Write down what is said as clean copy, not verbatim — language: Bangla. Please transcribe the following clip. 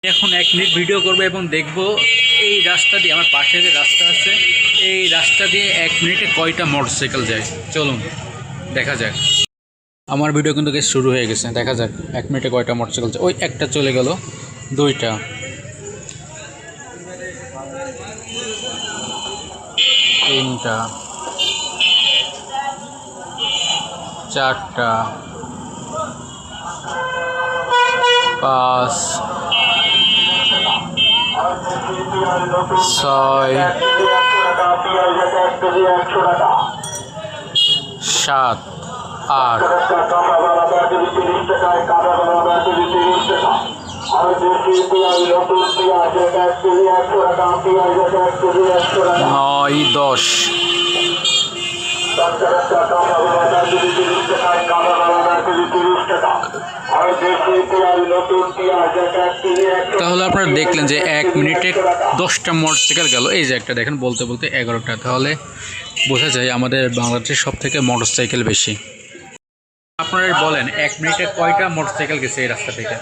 এখন 1 মিনিট ভিডিও করব এবং দেখব এই রাস্তা দিয়ে আমার পাশে যে রাস্তা আছে এই রাস্তা দিয়ে 1 মিনিটে কয়টা মোটরসাইকেল যায়। চলুন দেখা যাক। আমার ভিডিও কিন্তু শুরু হয়ে গেছে, দেখা যাক 1 মিনিটে কয়টা মোটরসাইকেল যায়। ওই একটা চলে গেল, দুইটা, তিনটা, চারটা, 5, 6, 7, 8, 9, 10। তাহলে আপনারা দেখলেন যে 1 মিনিটে 10টা মোটরসাইকেল গেল। এই যে একটা দেখেন, বলতে বলতে 11টা। তাহলে বোঝা যায় আমাদের বাংলাদেশের সব থেকে মোটরসাইকেল বেশি। আপনারা বলেন 1 মিনিটে কয়টা মোটরসাইকেল গেছে এই রাস্তা থেকে?